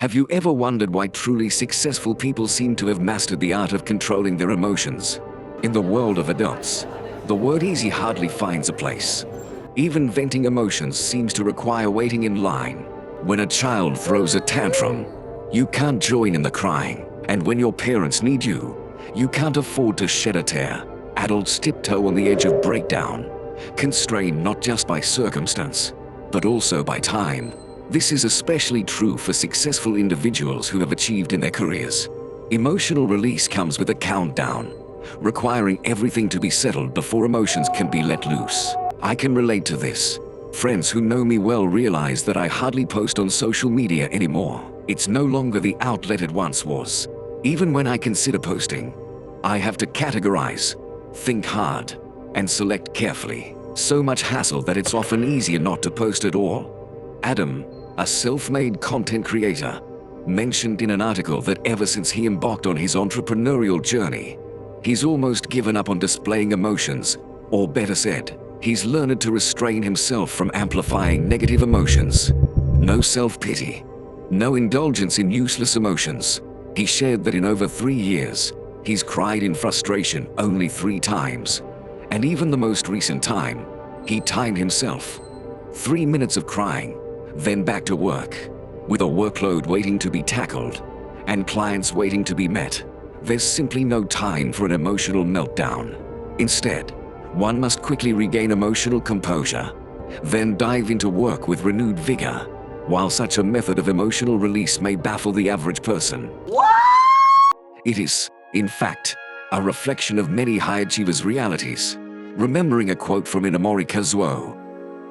Have you ever wondered why truly successful people seem to have mastered the art of controlling their emotions? In the world of adults, the word easy hardly finds a place. Even venting emotions seems to require waiting in line. When a child throws a tantrum, you can't join in the crying. And when your parents need you, you can't afford to shed a tear. Adults tiptoe on the edge of breakdown, constrained not just by circumstance, but also by time. This is especially true for successful individuals who have achieved in their careers. Emotional release comes with a countdown, requiring everything to be settled before emotions can be let loose. I can relate to this. Friends who know me well realize that I hardly post on social media anymore. It's no longer the outlet it once was. Even when I consider posting, I have to categorize, think hard, and select carefully. So much hassle that it's often easier not to post at all. Adam, a self-made content creator, mentioned in an article that ever since he embarked on his entrepreneurial journey, he's almost given up on displaying emotions, or better said, he's learned to restrain himself from amplifying negative emotions. No self-pity, no indulgence in useless emotions. He shared that in over 3 years, he's cried in frustration only 3 times. And even the most recent time, he timed himself. 3 minutes of crying, then back to work. With a workload waiting to be tackled, and clients waiting to be met, there's simply no time for an emotional meltdown. Instead, one must quickly regain emotional composure, then dive into work with renewed vigor. While such a method of emotional release may baffle the average person, it is, in fact, a reflection of many high achievers' realities. Remembering a quote from Inamori Kazuo,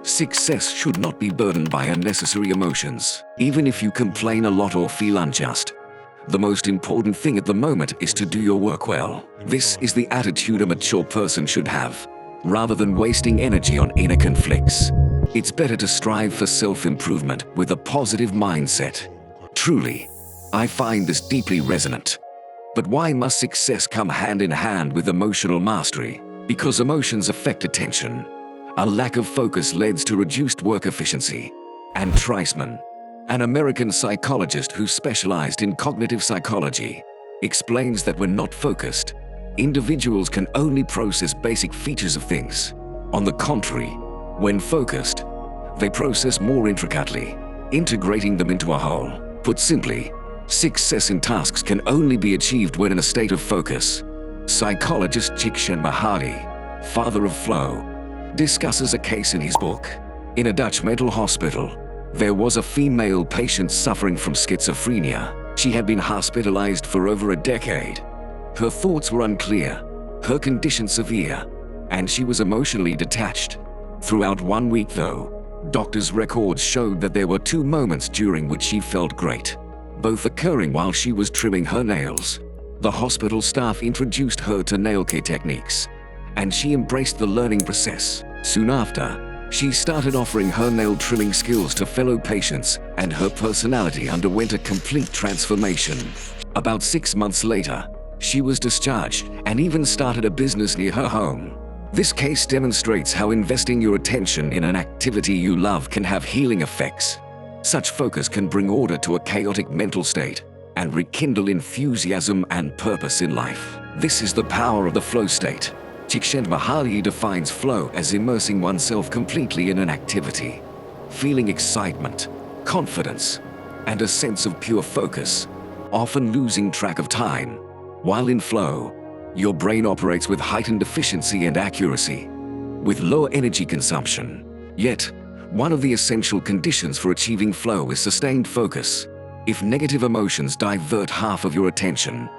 "Success should not be burdened by unnecessary emotions. Even if you complain a lot or feel unjust, the most important thing at the moment is to do your work well." This is the attitude a mature person should have, rather than wasting energy on inner conflicts. It's better to strive for self-improvement with a positive mindset. Truly, I find this deeply resonant. But why must success come hand in hand with emotional mastery? Because emotions affect attention. A lack of focus leads to reduced work efficiency. And Treisman, an American psychologist who specialized in cognitive psychology, explains that when not focused, individuals can only process basic features of things. On the contrary, when focused, they process more intricately, integrating them into a whole. Put simply, success in tasks can only be achieved when in a state of focus. Psychologist Csikszentmihalyi, father of flow, discusses a case in his book. In a Dutch mental hospital, there was a female patient suffering from schizophrenia. She had been hospitalized for over a decade. Her thoughts were unclear, her condition severe, and she was emotionally detached. Throughout 1 week though, doctors' records showed that there were 2 moments during which she felt great, both occurring while she was trimming her nails. The hospital staff introduced her to nail care techniques, and she embraced the learning process. Soon after, she started offering her nail trimming skills to fellow patients, and her personality underwent a complete transformation. About 6 months later, she was discharged and even started a business near her home. This case demonstrates how investing your attention in an activity you love can have healing effects. Such focus can bring order to a chaotic mental state and rekindle enthusiasm and purpose in life. This is the power of the flow state. Csikszentmihalyi defines flow as immersing oneself completely in an activity, feeling excitement, confidence, and a sense of pure focus, often losing track of time. While in flow, your brain operates with heightened efficiency and accuracy, with lower energy consumption. Yet, one of the essential conditions for achieving flow is sustained focus. If negative emotions divert half of your attention,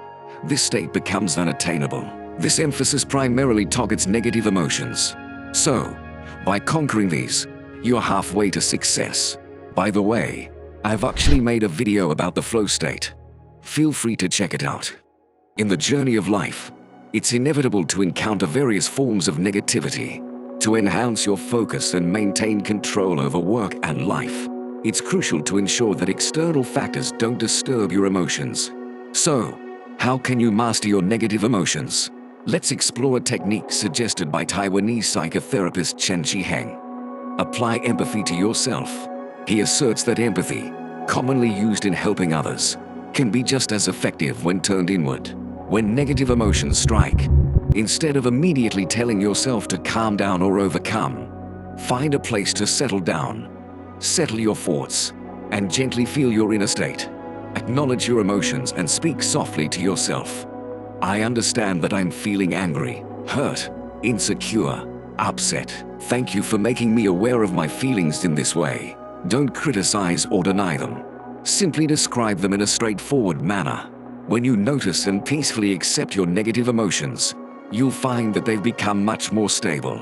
this state becomes unattainable. This emphasis primarily targets negative emotions. So, by conquering these, you're halfway to success. By the way, I've actually made a video about the flow state. Feel free to check it out. In the journey of life, it's inevitable to encounter various forms of negativity. To enhance your focus and maintain control over work and life, it's crucial to ensure that external factors don't disturb your emotions. So, how can you master your negative emotions? Let's explore a technique suggested by Taiwanese psychotherapist Chen Qiheng. Apply empathy to yourself. He asserts that empathy, commonly used in helping others, can be just as effective when turned inward. When negative emotions strike, instead of immediately telling yourself to calm down or overcome, find a place to settle down. Settle your thoughts and gently feel your inner state. Acknowledge your emotions and speak softly to yourself. I understand that I'm feeling angry, hurt, insecure, upset. Thank you for making me aware of my feelings in this way. Don't criticize or deny them. Simply describe them in a straightforward manner. When you notice and peacefully accept your negative emotions, you'll find that they've become much more stable,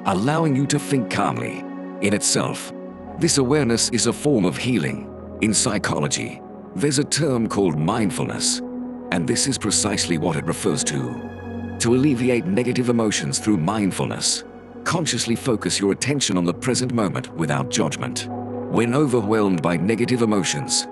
allowing you to think calmly. In itself, this awareness is a form of healing. In psychology, there's a term called mindfulness, and this is precisely what it refers to. To alleviate negative emotions through mindfulness, consciously focus your attention on the present moment without judgment. When overwhelmed by negative emotions,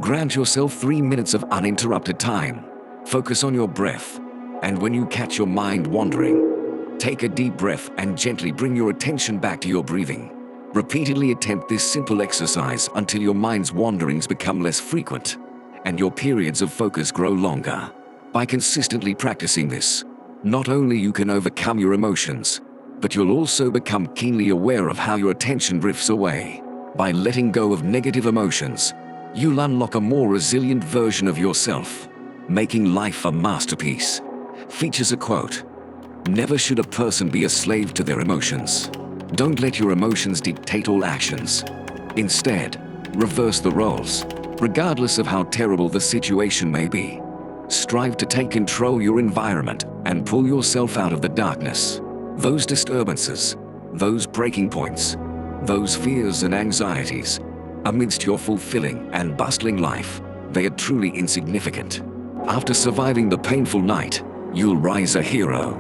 grant yourself 3 minutes of uninterrupted time. Focus on your breath, and when you catch your mind wandering, take a deep breath and gently bring your attention back to your breathing. Repeatedly attempt this simple exercise until your mind's wanderings become less frequent and your periods of focus grow longer. By consistently practicing this, not only you can overcome your emotions, but you'll also become keenly aware of how your attention drifts away. By letting go of negative emotions, you'll unlock a more resilient version of yourself, making life a masterpiece. Features a quote: "Never should a person be a slave to their emotions." Don't let your emotions dictate all actions. Instead, reverse the roles. Regardless of how terrible the situation may be, strive to take control of your environment and pull yourself out of the darkness. Those disturbances, those breaking points, those fears and anxieties, amidst your fulfilling and bustling life, they are truly insignificant. After surviving the painful night, you'll rise a hero.